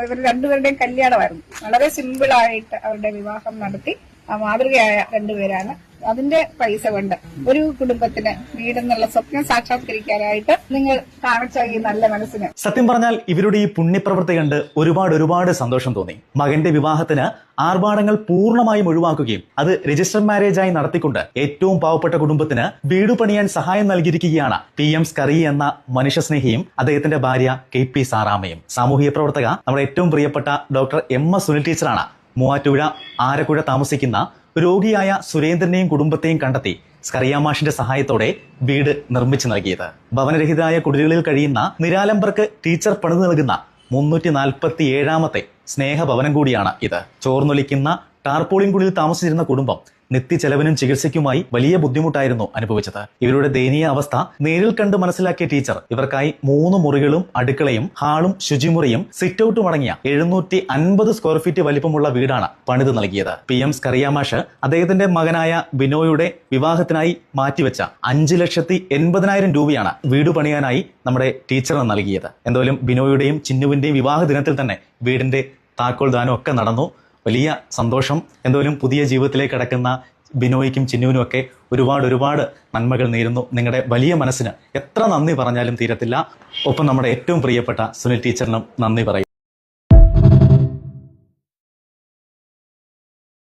ഇവർ രണ്ടുപേരുടെയും കല്യാണമായിരുന്നു. വളരെ സിമ്പിളായിട്ട് അവരുടെ വിവാഹം നടത്തി. മാതൃകയായ രണ്ടുപേരാണ്. അതിന്റെ പൈസ കൊണ്ട് ഒരു കുടുംബത്തിന് വീടെന്നുള്ള സ്വപ്നം സാക്ഷാത്കരിക്കാനായിട്ട് നിങ്ങൾ കാണിച്ച ഈ നല്ല മനസ്സിന് സത്യം പറഞ്ഞാൽ ഇവരുടെ ഈ പുണ്യപ്രവൃത്തി കണ്ട് ഒരുപാട് സന്തോഷം തോന്നി. മകന്റെ വിവാഹത്തിന് ആർഭാടങ്ങൾ പൂർണ്ണമായും ഒഴിവാക്കുകയും അത് രജിസ്റ്റർ മാരേജായി നടത്തിക്കൊണ്ട് ഏറ്റവും പാവപ്പെട്ട കുടുംബത്തിന് വീട് പണിയാൻ സഹായം നൽകിയിരിക്കുകയാണ് PM സ്കറി എന്ന മനുഷ്യസ്നേഹിയും അദ്ദേഹത്തിന്റെ ഭാര്യ KP സാറാമ്മയും. സാമൂഹിക പ്രവർത്തക നമ്മുടെ ഏറ്റവും പ്രിയപ്പെട്ട ഡോക്ടർ MS സുനിൽ ടീച്ചറാണ് മൂവാറ്റുപുഴ ആരക്കുഴ താമസിക്കുന്ന രോഗിയായ സുരേന്ദ്രനെയും കുടുംബത്തെയും കണ്ടെത്തി സ്കറിയാമാഷിന്റെ സഹായത്തോടെ വീട് നിർമ്മിച്ചു നൽകിയത്. ഭവനരഹിതരായ കുടിലുകളിൽ കഴിയുന്ന നിരാലംബർക്ക് ടീച്ചർ പണിതു നൽകുന്ന 347ാമത്തെ സ്നേഹഭവനം കൂടിയാണ് ഇത്. ചോർന്നൊലിക്കുന്ന ടാർപോളിൻ കുടിൽ താമസിച്ചിരുന്ന കുടുംബം നിത്യചെലവിനും ചികിത്സയ്ക്കുമായി വലിയ ബുദ്ധിമുട്ടായിരുന്നു അനുഭവിച്ചത്. ഇവരുടെ ദയനീയ അവസ്ഥ നേരിൽ കണ്ട് മനസ്സിലാക്കിയ ടീച്ചർ ഇവർക്കായി 3 മുറികളും അടുക്കളയും ഹാളും ശുചിമുറിയും സിറ്റൌട്ടും അടങ്ങിയ 750 സ്ക്വയർ ഫീറ്റ് വലിപ്പമുള്ള വീടാണ് പണിത് നൽകിയത്. PM സ്കറിയാമാഷ് അദ്ദേഹത്തിന്റെ മകനായ ബിനോയുടെ വിവാഹത്തിനായി മാറ്റിവെച്ച 5,80,000 രൂപയാണ് വീട് പണിയാനായി നമ്മുടെ ടീച്ചറിന് നൽകിയത്. എന്തായാലും ബിനോയുടെയും ചിന്നുവിന്റെയും വിവാഹ ദിനത്തിൽ തന്നെ വീടിന്റെ താക്കോൽ ദാനം ഒക്കെ നടന്നു. വലിയ സന്തോഷം. എന്തായാലും പുതിയ ജീവിതത്തിലേക്ക് കടക്കുന്ന ബിനോയ്ക്കും ചിന്നുവിനും ഒക്കെ ഒരുപാട് നന്മകൾ നേരുന്നു. നിങ്ങളുടെ വലിയ മനസ്സിന് എത്ര നന്ദി പറഞ്ഞാലും തീരത്തില്ല. ഒപ്പം നമ്മുടെ ഏറ്റവും പ്രിയപ്പെട്ട സുനിൽ ടീച്ചറിനും നന്ദി പറയുന്നു.